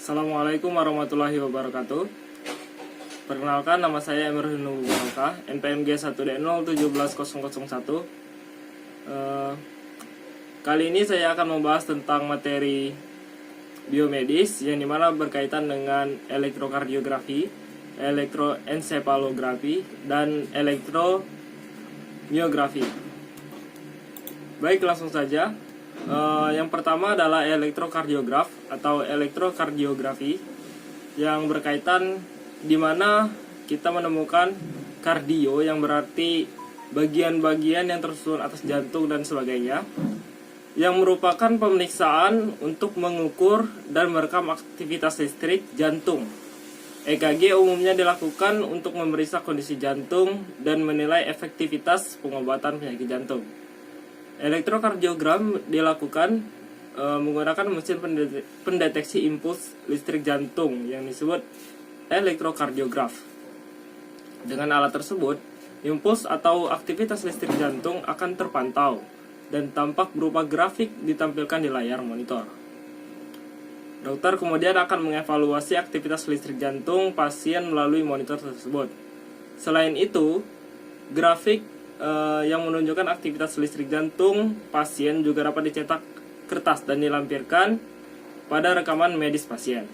Assalamualaikum warahmatullahi wabarakatuh. Perkenalkan, nama saya Emir Hinu Barokah, NPMG 1D017001. Kali ini saya akan membahas tentang materi biomedis yang dimana berkaitan dengan elektrokardiografi, elektroensepalografi, dan elektromiografi. Baik, langsung saja. Yang pertama adalah elektrokardiograf atau elektrokardiografi yang berkaitan di mana kita menemukan kardio yang berarti bagian-bagian yang tersusun atas jantung dan sebagainya, yang merupakan pemeriksaan untuk mengukur dan merekam aktivitas listrik jantung. EKG umumnya dilakukan untuk memeriksa kondisi jantung dan menilai efektivitas pengobatan penyakit jantung. Elektrokardiogram dilakukan menggunakan mesin pendeteksi impuls listrik jantung yang disebut elektrokardiograf. Dengan alat tersebut, impuls atau aktivitas listrik jantung akan terpantau dan tampak berupa grafik ditampilkan di layar monitor. Dokter kemudian akan mengevaluasi aktivitas listrik jantung pasien melalui monitor tersebut. Selain itu, grafik yang menunjukkan aktivitas listrik jantung pasien juga dapat dicetak kertas dan dilampirkan pada rekaman medis pasien.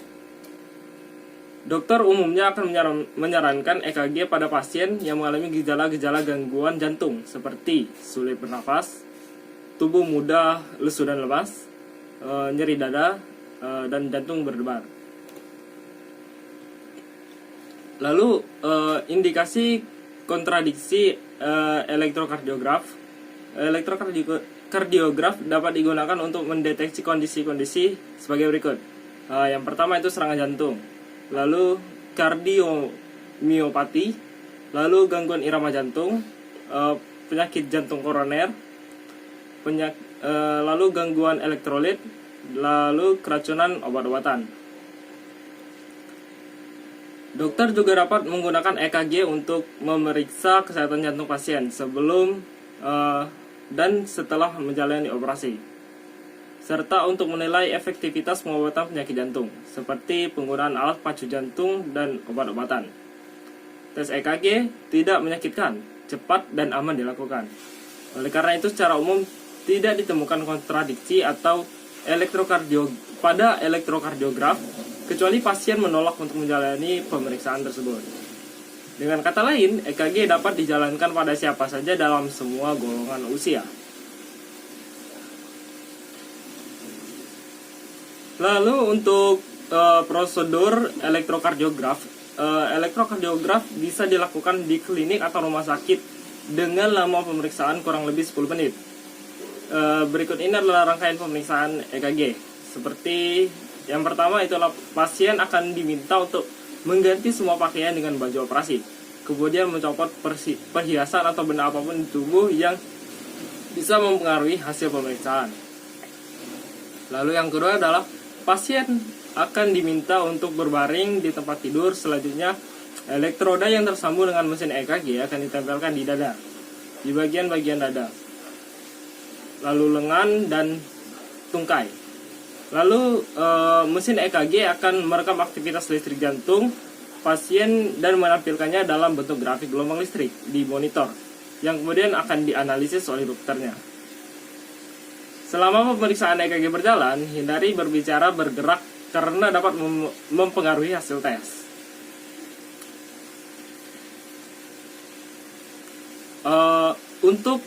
Dokter umumnya akan menyarankan EKG pada pasien yang mengalami gejala-gejala gangguan jantung seperti sulit bernafas, tubuh mudah lesu dan lemas, nyeri dada, dan jantung berdebar. Lalu indikasi kontradiksi elektrokardiograf. Elektrokardiograf dapat digunakan untuk mendeteksi kondisi-kondisi sebagai berikut. Yang pertama itu serangan jantung, lalu kardiomiopati, lalu gangguan irama jantung, penyakit jantung koroner, lalu gangguan elektrolit, lalu keracunan obat-obatan. Dokter juga dapat menggunakan EKG untuk memeriksa kesehatan jantung pasien sebelum dan setelah menjalani operasi, serta untuk menilai efektivitas pengobatan penyakit jantung, seperti penggunaan alat pacu jantung dan obat-obatan. Tes EKG tidak menyakitkan, cepat dan aman dilakukan. Oleh karena itu, secara umum tidak ditemukan kontradiksi atau pada elektrokardiograf, kecuali pasien menolak untuk menjalani pemeriksaan tersebut. Dengan kata lain, EKG dapat dijalankan pada siapa saja dalam semua golongan usia. Lalu untuk prosedur elektrokardiograf, elektrokardiograf bisa dilakukan di klinik atau rumah sakit dengan lama pemeriksaan kurang lebih 10 menit. Berikut ini adalah rangkaian pemeriksaan EKG. Seperti yang pertama, itulah pasien akan diminta untuk mengganti semua pakaian dengan baju operasi, kemudian mencopot perhiasan atau benda apapun di tubuh yang bisa mempengaruhi hasil pemeriksaan. Lalu yang kedua adalah pasien akan diminta untuk berbaring di tempat tidur. Selanjutnya, elektroda yang tersambung dengan mesin EKG akan ditempelkan di dada, di bagian-bagian dada, lalu lengan dan tungkai. Lalu mesin EKG akan merekam aktivitas listrik jantung pasien dan menampilkannya dalam bentuk grafik gelombang listrik di monitor, yang kemudian akan dianalisis oleh dokternya. Selama pemeriksaan EKG berjalan, hindari berbicara bergerak karena dapat mempengaruhi hasil tes. Untuk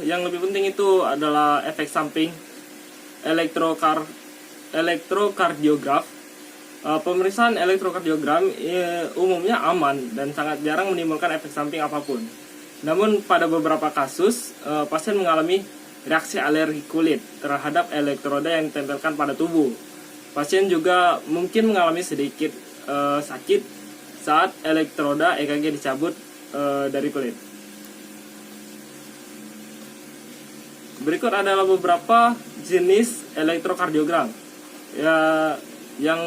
yang lebih penting itu adalah efek samping elektrokardiograf. Pemeriksaan elektrokardiogram umumnya aman dan sangat jarang menimbulkan efek samping apapun. Namun pada beberapa kasus, pasien mengalami reaksi alergi kulit terhadap elektroda yang ditempelkan pada tubuh. Pasien juga mungkin mengalami sedikit sakit saat elektroda EKG dicabut dari kulit. Berikut adalah beberapa jenis elektrokardiogram yang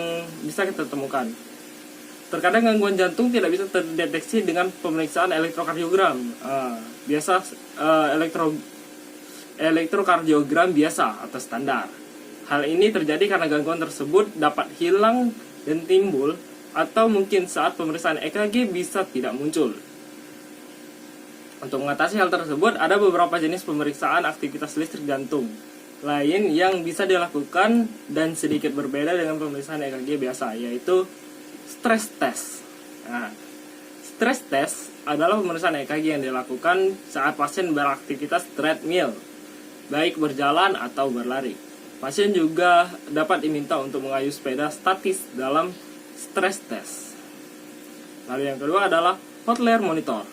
bisa kita temukan. Terkadang gangguan jantung tidak bisa terdeteksi dengan pemeriksaan elektrokardiogram. Elektrokardiogram biasa atau standar. Hal ini terjadi karena gangguan tersebut dapat hilang dan timbul, atau mungkin saat pemeriksaan EKG bisa tidak muncul. Untuk mengatasi hal tersebut, ada beberapa jenis pemeriksaan aktivitas listrik jantung lain yang bisa dilakukan dan sedikit berbeda dengan pemeriksaan EKG biasa, yaitu stress test. Nah, stress test adalah pemeriksaan EKG yang dilakukan saat pasien beraktivitas treadmill, baik berjalan atau berlari. Pasien juga dapat diminta untuk mengayuh sepeda statis dalam stress test. Lalu yang kedua adalah Holter monitor.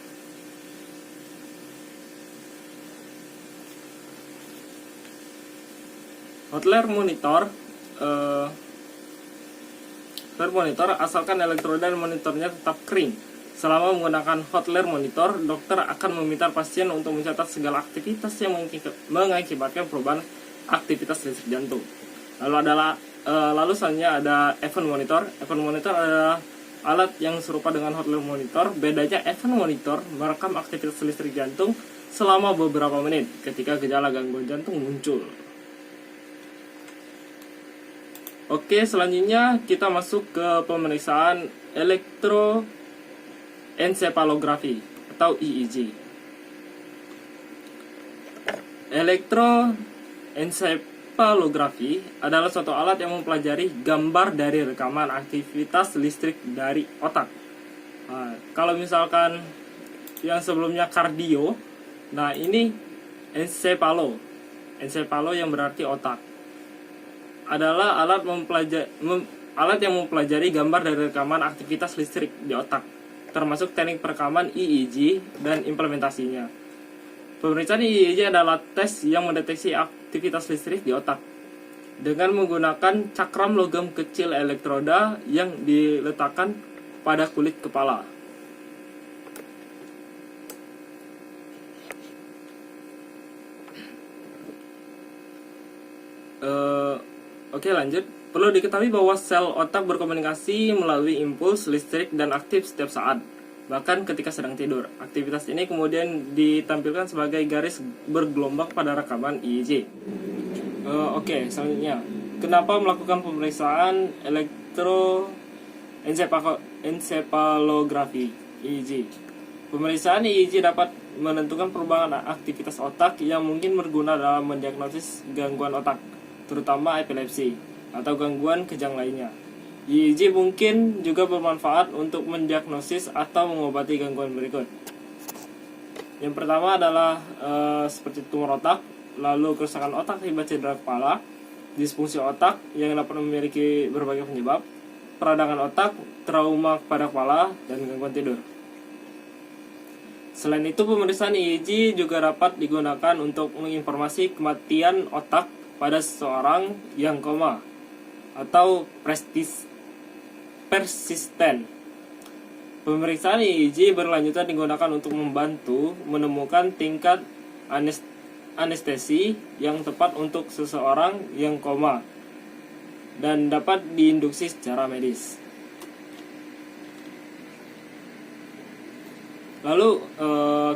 Holter monitor asalkan elektroda dan monitornya tetap kering. Selama menggunakan Holter monitor, dokter akan meminta pasien untuk mencatat segala aktivitas yang mengakibatkan perubahan aktivitas listrik jantung. Lalu selanjutnya ada event monitor. Event monitor adalah alat yang serupa dengan Holter monitor. Bedanya event monitor merekam aktivitas listrik jantung selama beberapa menit ketika gejala gangguan jantung muncul. Oke, selanjutnya kita masuk ke pemeriksaan elektroencephalography atau EEG. Elektroencephalography adalah suatu alat yang mempelajari gambar dari rekaman aktivitas listrik dari otak. Nah, kalau misalkan yang sebelumnya kardio, nah ini encephalo yang berarti otak. Adalah alat yang mempelajari gambar dari rekaman aktivitas listrik di otak, termasuk teknik perekaman EEG dan implementasinya. Pemeriksaan EEG adalah tes yang mendeteksi aktivitas listrik di otak dengan menggunakan cakram logam kecil elektroda yang diletakkan pada kulit kepala. Oke, lanjut. Perlu diketahui bahwa sel otak berkomunikasi melalui impuls listrik dan aktif setiap saat, bahkan ketika sedang tidur. Aktivitas ini kemudian ditampilkan sebagai garis bergelombang pada rekaman EEG. Oke, selanjutnya. Kenapa melakukan pemeriksaan elektroencephalography EEG? Pemeriksaan EEG dapat menentukan perubahan aktivitas otak yang mungkin berguna dalam mendiagnosis gangguan otak, terutama epilepsi atau gangguan kejang lainnya. EEG mungkin juga bermanfaat untuk mendiagnosis atau mengobati gangguan berikut. Yang pertama adalah seperti tumor otak, lalu kerusakan otak akibat cedera kepala, disfungsi otak yang dapat memiliki berbagai penyebab, peradangan otak, trauma pada kepala, dan gangguan tidur. Selain itu, pemeriksaan EEG juga dapat digunakan untuk menginformasi kematian otak pada seseorang yang koma atau persisten. Pemeriksaan EEG berlanjutan digunakan untuk membantu menemukan tingkat anestesi yang tepat untuk seseorang yang koma dan dapat diinduksi secara medis. Lalu,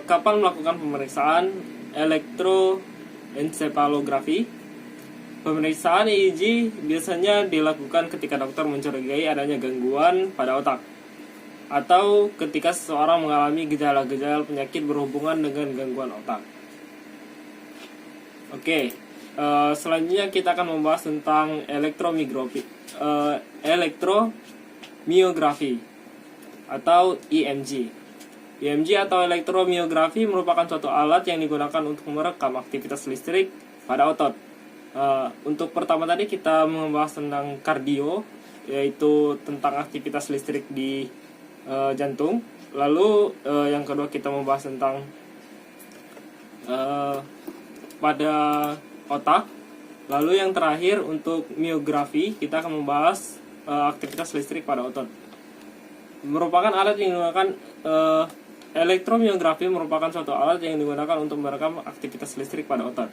kapan melakukan pemeriksaan elektroencephalography? Pemeriksaan EEG biasanya dilakukan ketika dokter mencurigai adanya gangguan pada otak, atau ketika seseorang mengalami gejala-gejala penyakit berhubungan dengan gangguan otak. Oke, selanjutnya kita akan membahas tentang elektromyografi atau EMG. EMG atau elektromyografi merupakan suatu alat yang digunakan untuk merekam aktivitas listrik pada otot. Untuk pertama tadi kita membahas tentang kardio, yaitu tentang aktivitas listrik di jantung. Lalu yang kedua kita membahas tentang pada otak. Lalu yang terakhir untuk myografi, kita akan membahas aktivitas listrik pada otot. Merupakan alat yang digunakan elektromyografi merupakan suatu alat yang digunakan untuk merekam aktivitas listrik pada otot.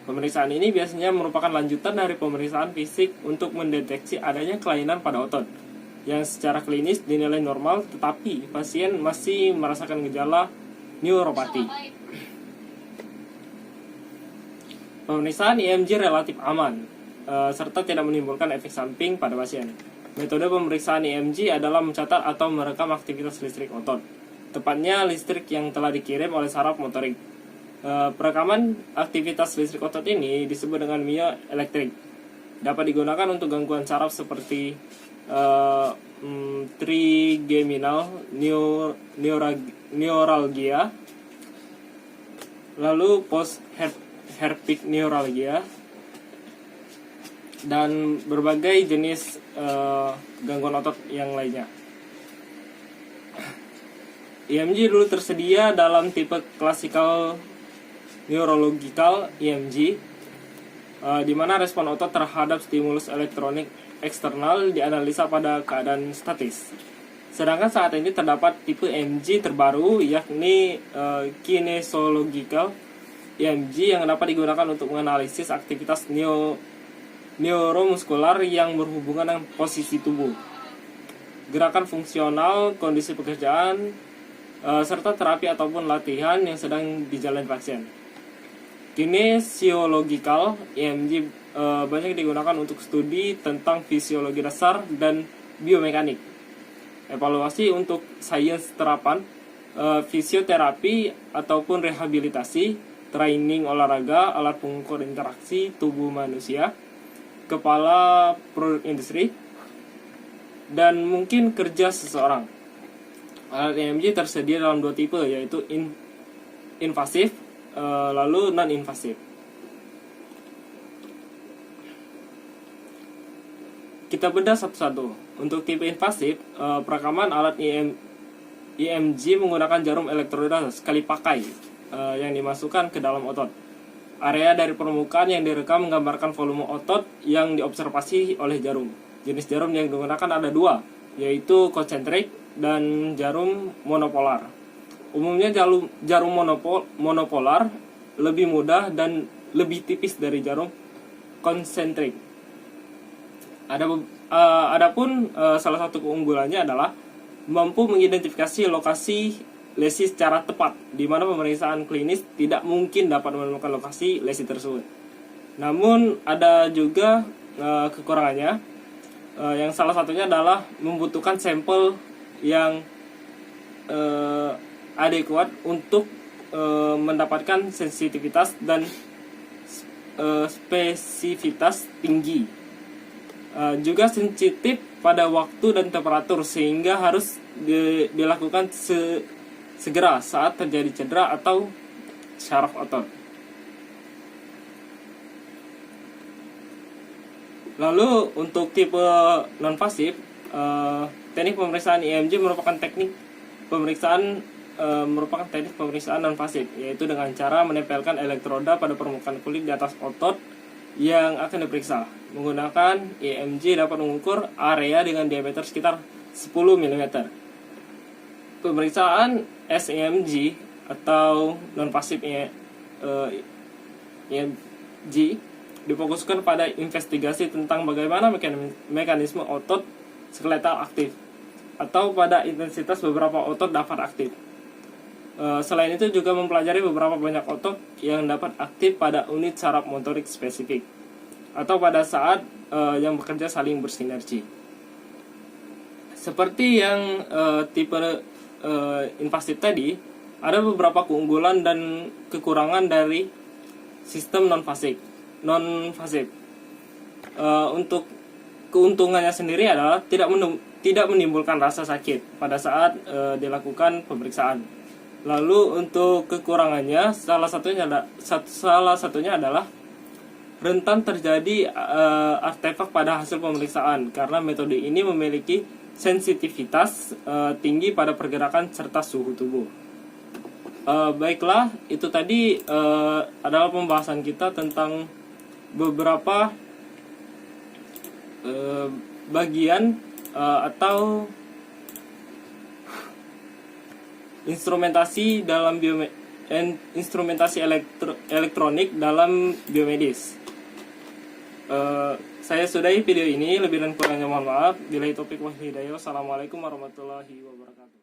Pemeriksaan ini biasanya merupakan lanjutan dari pemeriksaan fisik untuk mendeteksi adanya kelainan pada otot yang secara klinis dinilai normal, tetapi pasien masih merasakan gejala neuropati. Pemeriksaan EMG relatif aman. serta tidak menimbulkan efek samping pada pasien. Metode pemeriksaan EMG adalah mencatat atau merekam aktivitas listrik otot, tepatnya listrik yang telah dikirim oleh saraf motorik. Perekaman aktivitas listrik otot ini disebut dengan myoelektrik. Dapat digunakan untuk gangguan saraf seperti trigeminal neuralgia, lalu post-herpetic neuralgia, dan berbagai jenis gangguan otot yang lainnya. EMG dulu tersedia dalam tipe classical neurological EMG, di mana respon otot terhadap stimulus elektronik eksternal dianalisa pada keadaan statis. Sedangkan saat ini terdapat tipe EMG terbaru, yakni kinesiological EMG, yang dapat digunakan untuk menganalisis aktivitas neuromuskular yang berhubungan dengan posisi tubuh, gerakan fungsional, kondisi pekerjaan, serta terapi ataupun latihan yang sedang dijalani pasien. Kinesiological EMG banyak digunakan untuk studi tentang fisiologi dasar dan biomekanik, evaluasi untuk sains terapan, fisioterapi ataupun rehabilitasi, training olahraga, alat pengukur interaksi tubuh manusia, kepala produk industri, dan mungkin kerja seseorang. Alat EMG tersedia dalam dua tipe, yaitu invasif lalu non-invasif. Kita bedah satu-satu. Untuk tipe invasif, perekaman alat EMG menggunakan jarum elektroda sekali pakai yang dimasukkan ke dalam otot. Area dari permukaan yang direkam menggambarkan volume otot yang diobservasi oleh jarum. Jenis jarum yang digunakan ada dua, yaitu konsentrik dan jarum monopolar. Umumnya jarum monopolar lebih mudah dan lebih tipis dari jarum konsentrik. Adapun salah satu keunggulannya adalah mampu mengidentifikasi lokasi lesi secara tepat, di mana pemeriksaan klinis tidak mungkin dapat menemukan lokasi lesi tersebut. Namun ada juga kekurangannya, yang salah satunya adalah membutuhkan sampel yang adekuat untuk mendapatkan sensitivitas dan spesifitas tinggi. Juga sensitif pada waktu dan temperatur, sehingga harus dilakukan segera saat terjadi cedera atau syaraf otot. Lalu untuk tipe non-pasif, teknik pemeriksaan EMG merupakan teknik pemeriksaan non-pasif, yaitu dengan cara menempelkan elektroda pada permukaan kulit di atas otot yang akan diperiksa. Menggunakan EMG dapat mengukur area dengan diameter sekitar 10 mm. Pemeriksaan SEMG atau non-pasif EMG difokuskan pada investigasi tentang bagaimana mekanisme otot skeletal aktif, atau pada intensitas beberapa otot dapat aktif. Selain itu juga mempelajari beberapa banyak otot yang dapat aktif pada unit saraf motorik spesifik, atau pada saat yang bekerja saling bersinergi. Seperti yang tipe invasif tadi, ada beberapa keunggulan dan kekurangan dari sistem non-invasif. Untuk keuntungannya sendiri adalah tidak menimbulkan rasa sakit pada saat dilakukan pemeriksaan. Lalu untuk kekurangannya, salah satunya adalah rentan terjadi artefak pada hasil pemeriksaan, karena metode ini memiliki sensitivitas tinggi pada pergerakan serta suhu tubuh. Baiklah, itu tadi adalah pembahasan kita tentang beberapa bagian atau instrumentasi dalam instrumentasi elektronik dalam biomedis. Saya sudahi video ini, lebih dan kurangnya mohon maaf. Billahi taufiq wal hidayah. Wassalamualaikum warahmatullahi wabarakatuh.